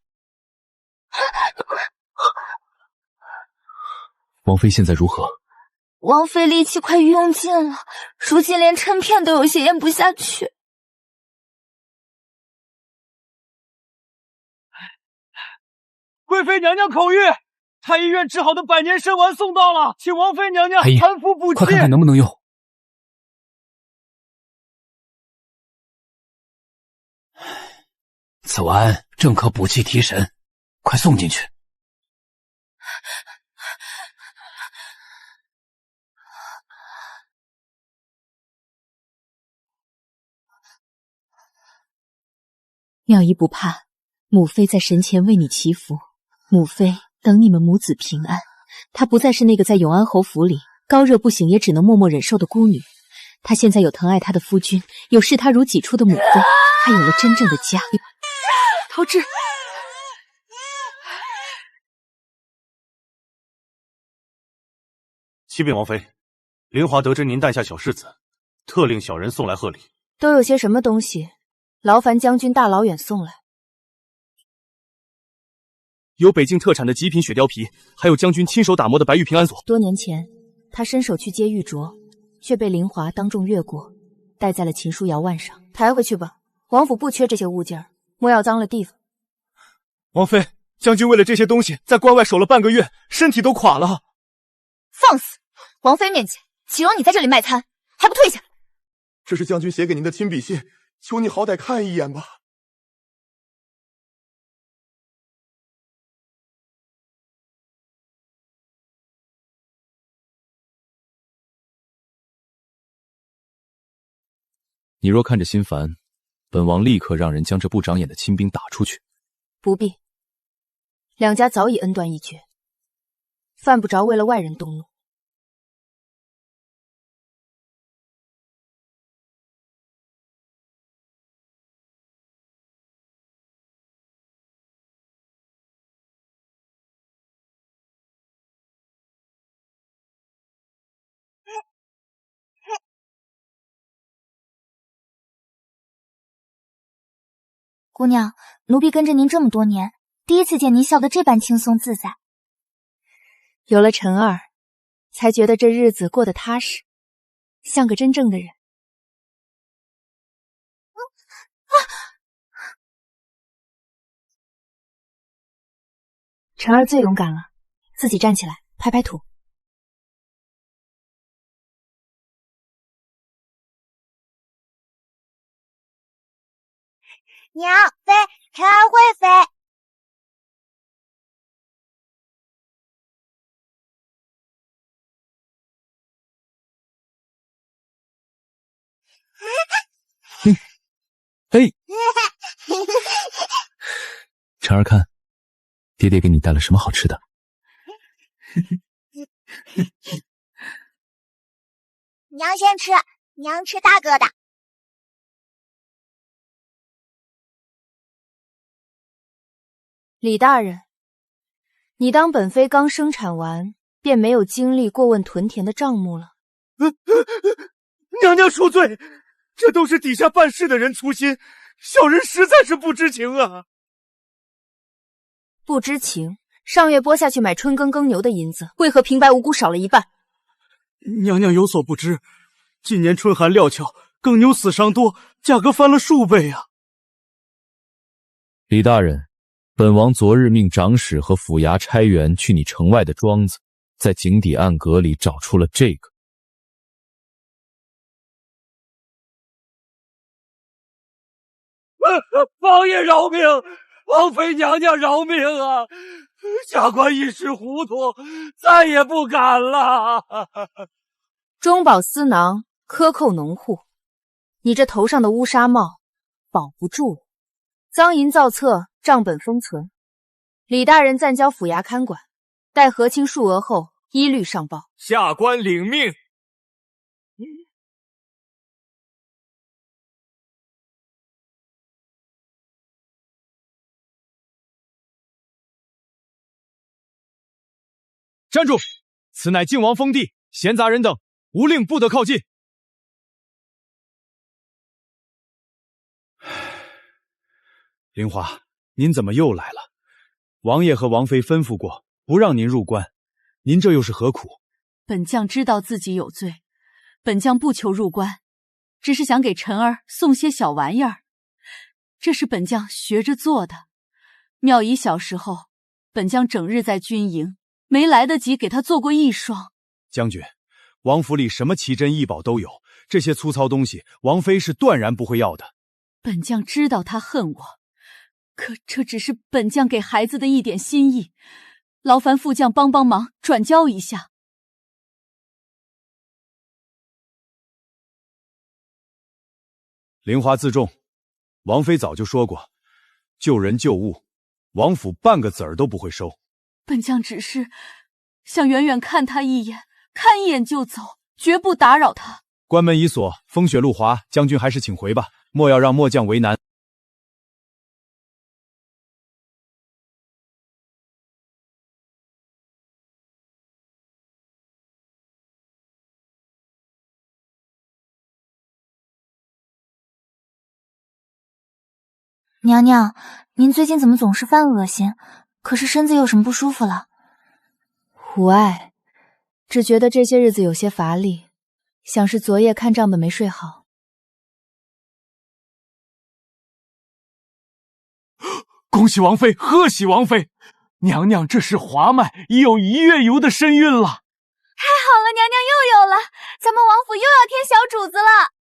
王妃现在如何？王妃力气快用尽了，如今连抻片都有些咽不下去。贵妃娘娘口谕，太医院制好的百年参丸送到了，请王妃娘娘含服补气。快看看能不能用。此丸正可补气提神，快送进去。妙仪不怕，母妃在神前为你祈福，母妃等你们母子平安。她不再是那个在永安侯府里高热不醒也只能默默忍受的孤女，她现在有疼爱她的夫君，有视她如己出的母妃，她有了真正的家。陶志，启禀王妃，凌华得知您诞下小世子，特令小人送来贺礼。都有些什么东西？劳烦将军大老远送来。有北境特产的极品雪貂皮，还有将军亲手打磨的白玉平安锁。多年前，他伸手去接玉镯，却被凌华当众越过，戴在了秦书瑶腕上。抬回去吧，王府不缺这些物件，莫要脏了地方。王妃，将军为了这些东西在关外守了半个月，身体都垮了。放肆！王妃面前，岂容你在这里卖餐，还不退下！这是将军写给您的亲笔信，求你好歹看一眼吧。你若看着心烦，本王立刻让人将这不长眼的亲兵打出去。不必，两家早已恩断义绝，犯不着为了外人动怒。姑娘，奴婢跟着您这么多年，第一次见您笑得这般轻松自在。有了陈儿，才觉得这日子过得踏实，像个真正的人。陈儿最勇敢了，自己站起来，拍拍土。娘，飞，陈儿会飞。嘿，晨儿看，爹爹给你带了什么好吃的？娘先吃，娘吃大哥的。李大人，你当本妃刚生产完，便没有精力过问屯田的账目了？娘娘恕罪，这都是底下办事的人粗心，小人实在是不知情啊。不知情？上月拨下去买春耕耕牛的银子，为何平白无故少了一半？娘娘有所不知，今年春寒料峭，耕牛死伤多，价格翻了数倍啊。李大人，本王昨日命长史和府衙差员去你城外的庄子，在井底暗格里找出了这个。王爷饶命！王妃娘娘饶命啊！下官一时糊涂，再也不敢了。中饱私囊，克扣农户，你这头上的乌纱帽保不住了。赃银造册，账本封存。李大人暂交府衙看管，待核清数额后，依律上报。下官领命。站住！此乃靖王封地，闲杂人等无令不得靠近。凌华，您怎么又来了？王爷和王妃吩咐过，不让您入关，您这又是何苦？本将知道自己有罪，本将不求入关，只是想给晨儿送些小玩意儿。这是本将学着做的。妙仪小时候，本将整日在军营，没来得及给她做过一双。将军，王府里什么奇珍异宝都有，这些粗糙东西，王妃是断然不会要的。本将知道他恨我，可这只是本将给孩子的一点心意，劳烦副将帮帮忙，转交一下。凌华自重，王妃早就说过，救人救物，王府半个子儿都不会收。本将只是想远远看他一眼，看一眼就走，绝不打扰他。关门已锁，风雪路滑，将军还是请回吧，莫要让末将为难。娘娘，您最近怎么总是犯恶心？可是身子有什么不舒服了？无碍，只觉得这些日子有些乏力，想是昨夜看账本没睡好。恭喜王妃，贺喜王妃！娘娘这是滑脉，已有1月油的身孕了。太好了，娘娘又有了，咱们王府又要添小主子了。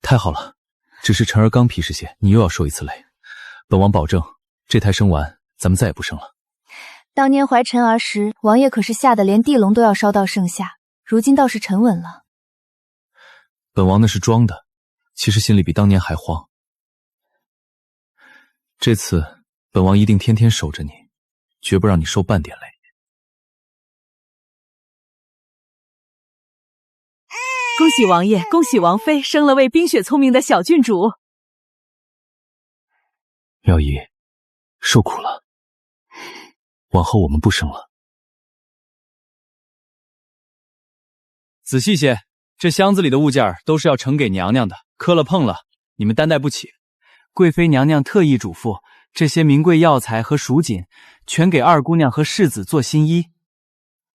太好了，只是晨儿刚皮实些，你又要受一次累。本王保证，这胎生完，咱们再也不生了。当年怀晨儿时，王爷可是吓得连地龙都要烧到盛夏，如今倒是沉稳了。本王那是装的，其实心里比当年还慌。这次本王一定天天守着你，绝不让你受半点累。恭喜王爷，恭喜王妃生了位冰雪聪明的小郡主。妙仪，受苦了，往后我们不生了。仔细些，这箱子里的物件都是要呈给娘娘的，磕了碰了，你们担待不起。贵妃娘娘特意嘱咐，这些名贵药材和蜀锦，全给二姑娘和世子做新衣。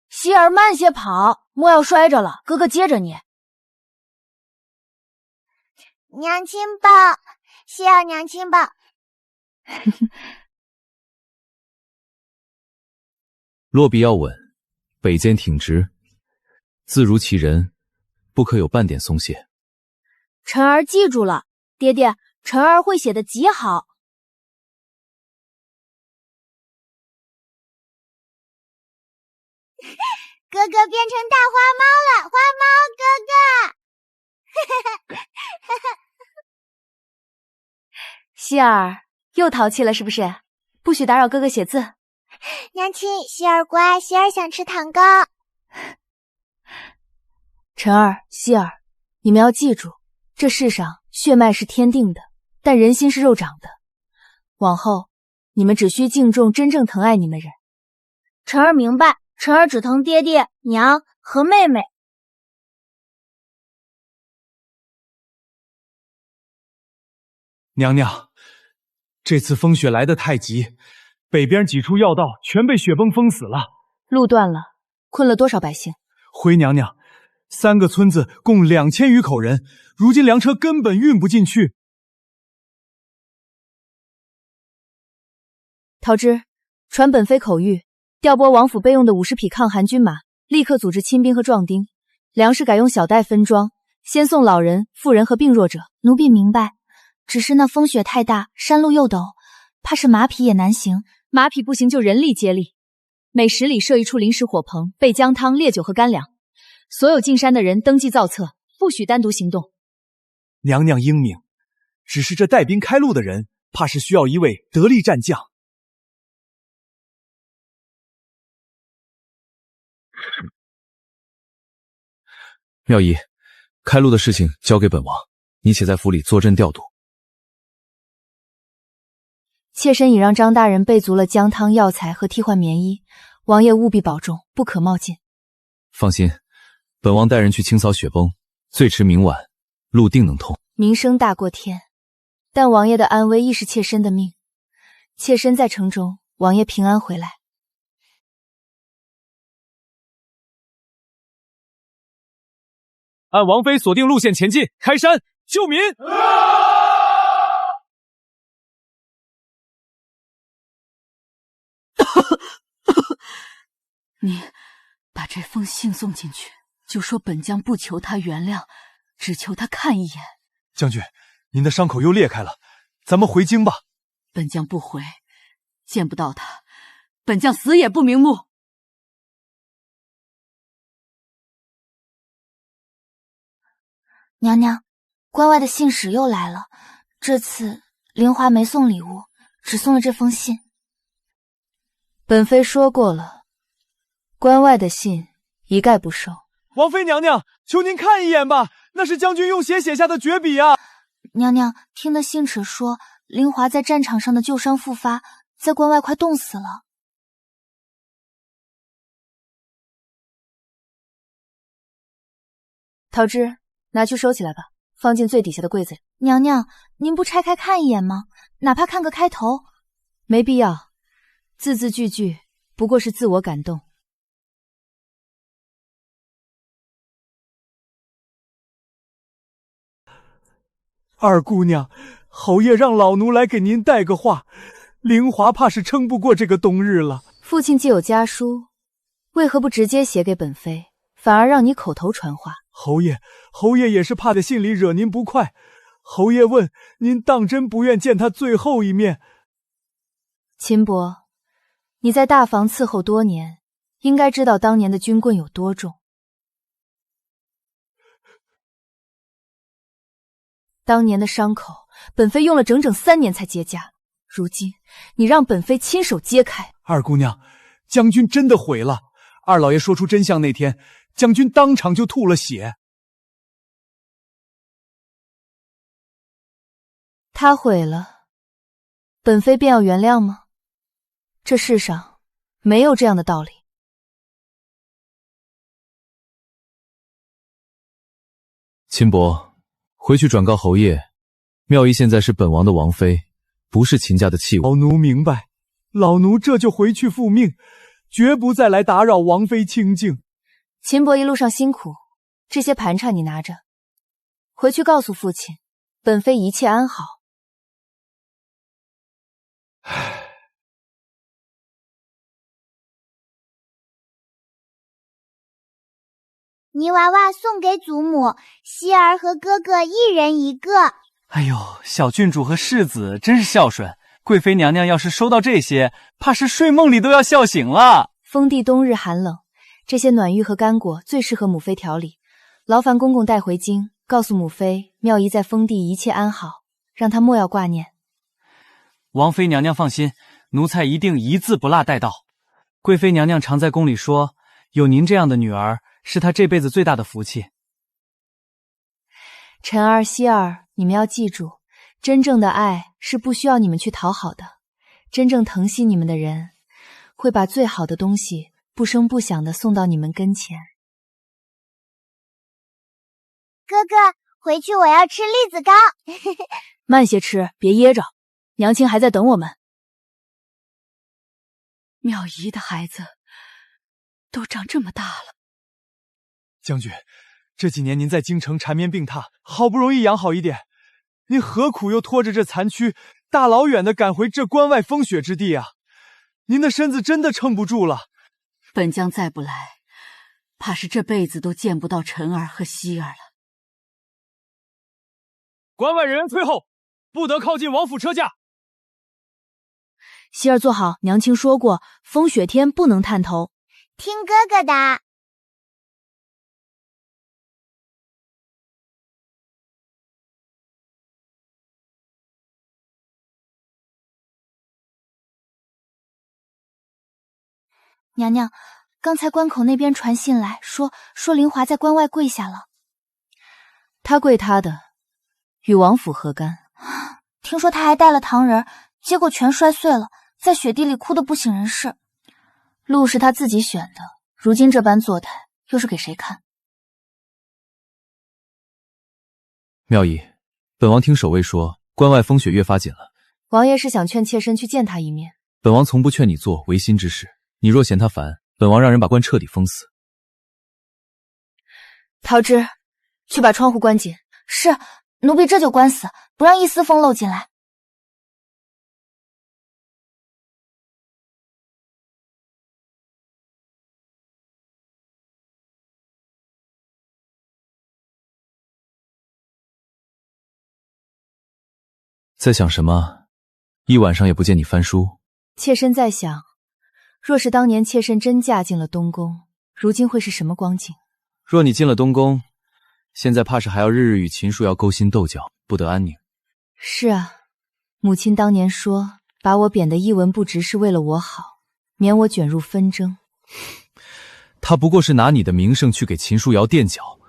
希儿慢些跑，莫要摔着了，哥哥接着你。娘亲抱，希儿娘亲抱。落笔要稳，北肩挺直，字如其人，不可有半点松懈。晨儿记住了，爹爹，晨儿会写的极好。哥哥变成大花猫了，花猫哥哥。希儿又淘气了是不是？不许打扰哥哥写字。娘亲，希儿乖，希儿想吃糖糕。晨儿、希儿，你们要记住，这世上血脉是天定的，但人心是肉长的。往后，你们只需敬重真正疼爱你们人。晨儿明白，晨儿只疼爹爹、娘和妹妹。娘娘，这次风雪来得太急，北边几处要道全被雪崩封死了，路断了，困了多少百姓？回娘娘，3个村子共2000余口人，如今粮车根本运不进去。桃枝，传本妃口谕，调拨王府备用的50匹抗寒军马，立刻组织亲兵和壮丁，粮食改用小袋分装，先送老人、妇人和病弱者。奴婢明白。只是那风雪太大，山路又陡，怕是马匹也难行。马匹不行就人力接力，每10里设一处临时火棚，备姜汤、烈酒和干粮。所有进山的人登记造册，不许单独行动。娘娘英明，只是这带兵开路的人，怕是需要一位得力战将。妙仪，开路的事情交给本王，你且在府里坐镇调度。妾身已让张大人备足了姜汤、药材和替换棉衣，王爷务必保重，不可冒进。放心，本王带人去清扫雪崩，最迟明晚，路定能通。名声大过天，但王爷的安危亦是妾身的命。妾身在城中，王爷平安回来。按王妃锁定路线前进，开山救民！你把这封信送进去，就说本将不求他原谅，只求他看一眼。将军，您的伤口又裂开了，咱们回京吧。本将不回，见不到他，本将死也不瞑目。娘娘，关外的信使又来了，这次玲华没送礼物，只送了这封信。本妃说过了，关外的信一概不收。王妃娘娘，求您看一眼吧，那是将军用血写下的绝笔啊！娘娘，听得信轾说，凌华在战场上的旧伤复发，在关外快冻死了。桃枝，拿去收起来吧，放进最底下的柜子里。娘娘，您不拆开看一眼吗？哪怕看个开头。没必要，字字句句不过是自我感动。二姑娘，侯爷让老奴来给您带个话，凌华怕是撑不过这个冬日了。父亲既有家书，为何不直接写给本妃，反而让你口头传话？侯爷也是怕在信里惹您不快。侯爷问您，当真不愿见他最后一面？秦伯，你在大房伺候多年，应该知道当年的军棍有多重。当年的伤口，本妃用了整整3年才结痂。如今你让本妃亲手揭开。二姑娘，将军真的毁了。二老爷说出真相那天，将军当场就吐了血。他毁了，本妃便要原谅吗？这世上没有这样的道理。秦伯，回去转告侯爷，妙仪现在是本王的王妃，不是秦家的弃物。老奴明白，老奴这就回去复命，绝不再来打扰王妃清静。秦伯一路上辛苦，这些盘缠你拿着，回去告诉父亲，本妃一切安好。泥娃娃送给祖母，希儿和哥哥一人一个。哎呦，小郡主和世子真是孝顺。贵妃娘娘要是收到这些，怕是睡梦里都要笑醒了。封地冬日寒冷，这些暖玉和干果最适合母妃调理。劳烦公公带回京，告诉母妃，妙仪在封地一切安好，让她莫要挂念。王妃娘娘放心，奴才一定一字不落带到。贵妃娘娘常在宫里说，有您这样的女儿，是她这辈子最大的福气。晨儿、希儿，你们要记住，真正的爱是不需要你们去讨好的。真正疼惜你们的人，会把最好的东西不声不响地送到你们跟前。哥哥，回去我要吃栗子糕。慢些吃，别噎着。娘亲还在等我们。妙仪的孩子都长这么大了。将军，这几年您在京城缠绵病榻，好不容易养好一点，您何苦又拖着这残躯，大老远的赶回这关外风雪之地啊？您的身子真的撑不住了。本将再不来，怕是这辈子都见不到晨儿和希儿了。关外人员退后，不得靠近王府车驾。希儿坐好，娘亲说过，风雪天不能探头。听哥哥的。娘娘，刚才关口那边传信来说凌华在关外跪下了。他跪他的，与王府何干？听说他还带了糖人，结果全摔碎了，在雪地里哭得不省人事。路是他自己选的，如今这般作态，又是给谁看？妙仪，本王听守卫说，关外风雪越发紧了。王爷是想劝妾身去见他一面。本王从不劝你做违心之事，你若嫌他烦，本王让人把关彻底封死。桃枝，去把窗户关紧。是，奴婢这就关死，不让一丝风漏进来。在想什么？一晚上也不见你翻书。妾身在想，若是当年妾身真嫁进了东宫，如今会是什么光景？若你进了东宫，现在怕是还要日日与秦书瑶勾心斗角，不得安宁。是啊，母亲当年说把我贬得一文不值是为了我好，免我卷入纷争。他不过是拿你的名声去给秦书瑶垫脚，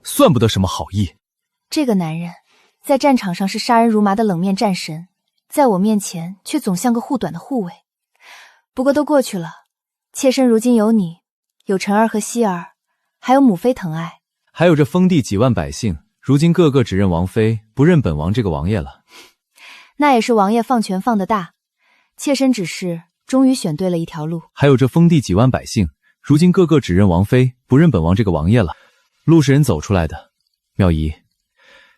算不得什么好意。这个男人在战场上是杀人如麻的冷面战神，在我面前却总像个护短的护卫。不过都过去了，妾身如今有你，有晨儿和希儿，还有母妃疼爱，还有这封地几万百姓，如今个个只认王妃，不认本王这个王爷了。那也是王爷放权放得大，妾身只是终于选对了一条路。还有这封地几万百姓，如今个个只认王妃，不认本王这个王爷了。路是人走出来的，妙仪，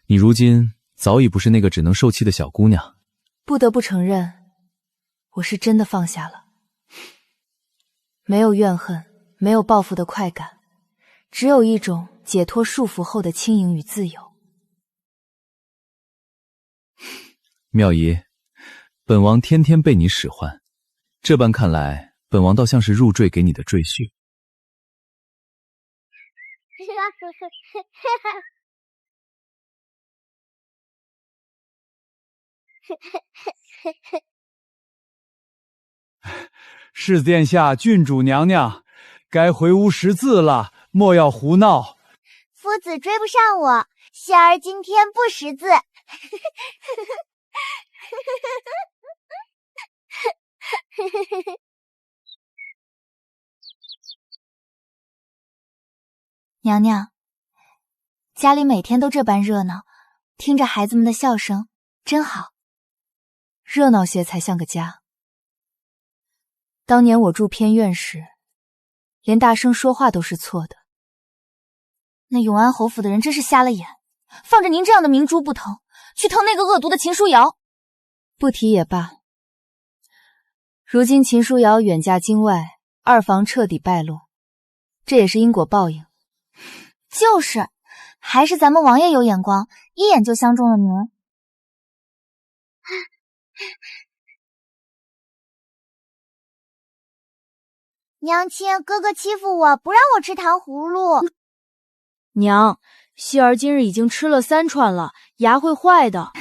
你如今早已不是那个只能受气的小姑娘。不得不承认，我是真的放下了。没有怨恨，没有报复的快感，只有一种解脱束缚后的轻盈与自由。妙仪，本王天天被你使唤，这般看来，本王倒像是入赘给你的赘婿。世子殿下，郡主娘娘，该回屋识字了，莫要胡闹。夫子追不上我，希儿今天不识字。娘娘，家里每天都这般热闹，听着孩子们的笑声，真好。热闹些才像个家。当年我住偏院时，连大声说话都是错的。那永安侯府的人真是瞎了眼，放着您这样的明珠不疼，去疼那个恶毒的秦书瑶。不提也罢。如今秦书瑶远嫁京外，二房彻底败落，这也是因果报应。就是，还是咱们王爷有眼光，一眼就相中了您。娘亲，哥哥欺负我，不让我吃糖葫芦。娘，希儿今日已经吃了3串了，牙会坏的。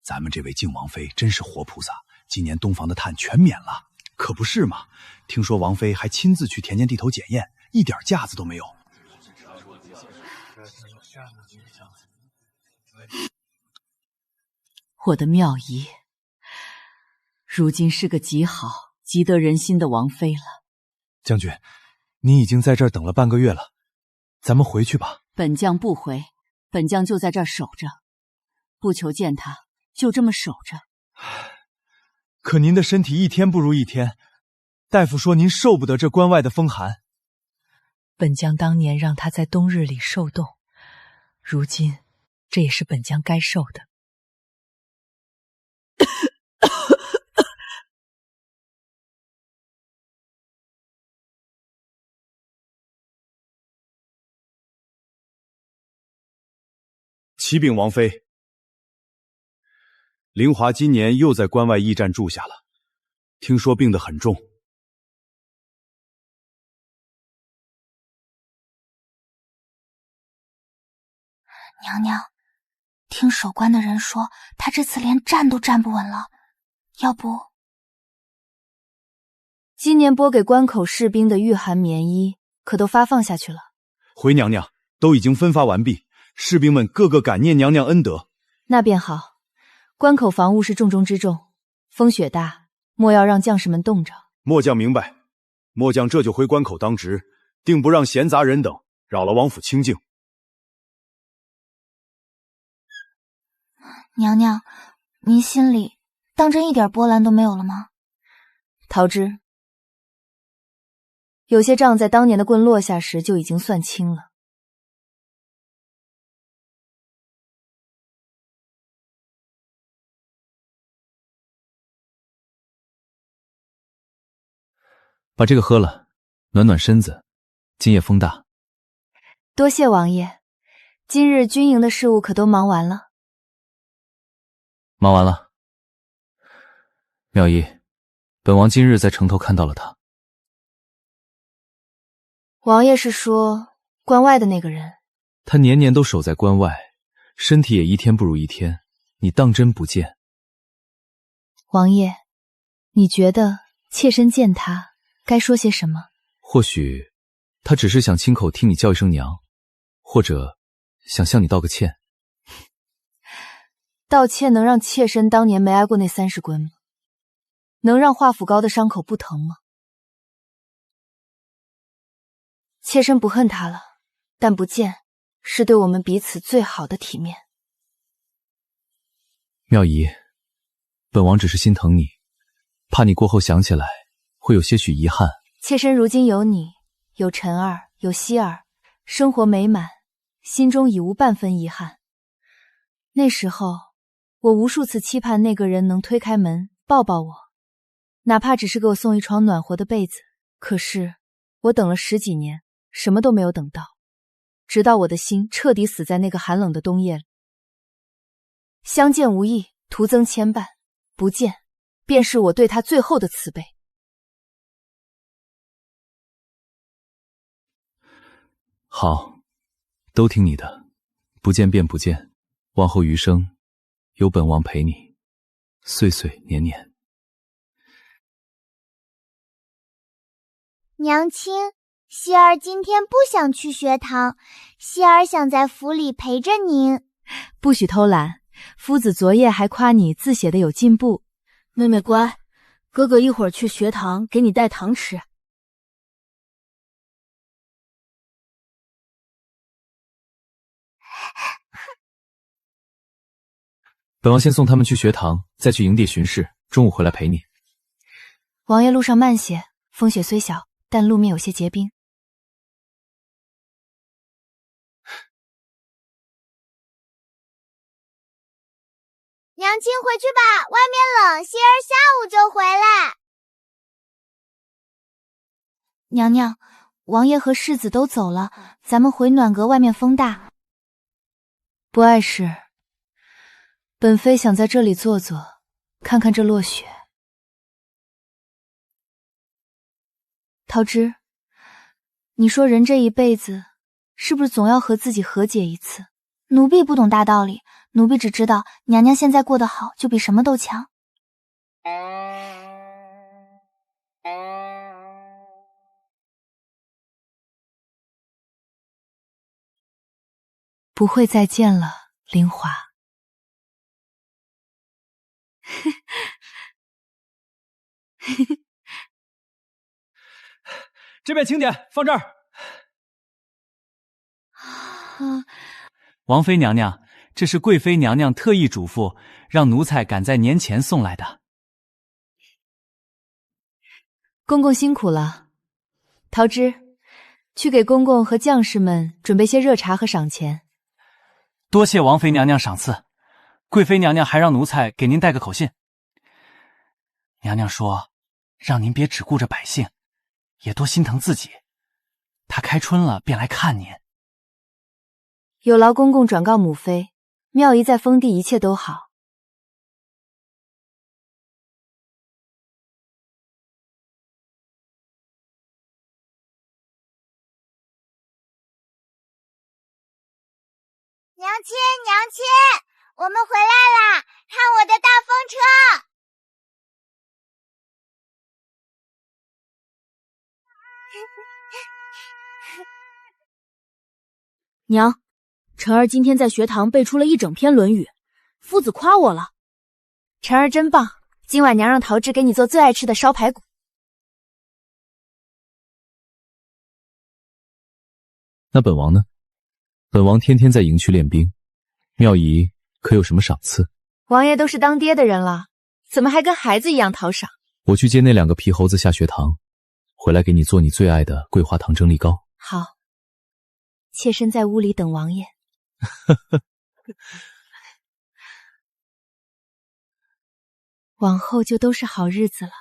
咱们这位靖王妃真是活菩萨，今年东房的炭全免了。可不是嘛，听说王妃还亲自去田间地头检验，一点架子都没有。我的妙仪，如今是个极好、极得人心的王妃了。将军，你已经在这儿等了半个月了，咱们回去吧。本将不回，本将就在这儿守着，不求见他，就这么守着。可您的身体一天不如一天，大夫说您受不得这关外的风寒。本将当年让他在冬日里受冻，如今这也是本将该受的。启禀王妃，凌华今年又在关外驿站住下了，听说病得很重。娘娘，听守关的人说，他这次连站都站不稳了，要不……今年拨给关口士兵的御寒棉衣，可都发放下去了。回娘娘，都已经分发完毕，士兵们个个感念娘娘恩德。那便好。关口防务是重中之重，风雪大，莫要让将士们冻着。末将明白，末将这就回关口当值，定不让闲杂人等扰了王府清静。娘娘，您心里当真一点波澜都没有了吗？桃枝，有些账在当年的棍落下时就已经算清了。把这个喝了，暖暖身子。今夜风大。多谢王爷，今日军营的事务可都忙完了。忙完了。妙仪，本王今日在城头看到了他。王爷是说关外的那个人？他年年都守在关外，身体也一天不如一天，你当真不见？王爷，你觉得妾身见他该说些什么？或许他只是想亲口听你叫一声娘，或者想向你道个歉。道歉能让妾身当年没挨过那30棍吗？能让华府膏的伤口不疼吗？妾身不恨他了，但不见是对我们彼此最好的体面。妙仪，本王只是心疼你，怕你过后想起来会有些许遗憾。妾身如今有你，有晨儿，有希儿，生活美满，心中已无半分遗憾。那时候我无数次期盼那个人能推开门抱抱我，哪怕只是给我送一床暖和的被子。可是我等了10几年，什么都没有等到，直到我的心彻底死在那个寒冷的冬夜里。相见无益，徒增牵绊，不见便是我对他最后的慈悲。好，都听你的，不见便不见，往后余生有本王陪你，岁岁年年。娘亲，希儿今天不想去学堂，希儿想在府里陪着您。不许偷懒，夫子昨夜还夸你字写的有进步。妹妹乖，哥哥一会儿去学堂给你带糖吃。本王先送他们去学堂，再去营地巡视，中午回来陪你。王爷路上慢些，风雪虽小，但路面有些结冰。娘亲回去吧，外面冷，希儿下午就回来。娘娘，王爷和世子都走了，咱们回暖阁外面风大。不碍事，本妃想在这里坐坐，看看这落雪。桃枝，你说人这一辈子是不是总要和自己和解一次？奴婢不懂大道理，奴婢只知道娘娘现在过得好，就比什么都强。不会再见了，林华。这边请点，放这儿。王妃娘娘，这是贵妃娘娘特意嘱咐，让奴才赶在年前送来的。公公辛苦了。桃枝，去给公公和将士们准备些热茶和赏钱。多谢王妃娘娘赏赐，贵妃娘娘还让奴才给您带个口信。娘娘说，让您别只顾着百姓，也多心疼自己。她开春了便来看您。有劳公公转告母妃，妙仪在封地一切都好。娘亲，娘亲，我们回来啦！看我的大风车！娘，晨儿今天在学堂背出了一整篇《论语》，夫子夸我了。晨儿真棒，今晚娘让桃枝给你做最爱吃的烧排骨。那本王呢？本王天天在营区练兵，妙仪可有什么赏赐？王爷都是当爹的人了，怎么还跟孩子一样讨赏？我去接那2个皮猴子下学堂，回来给你做你最爱的桂花糖蒸栗糕。好，妾身在屋里等王爷。往后就都是好日子了。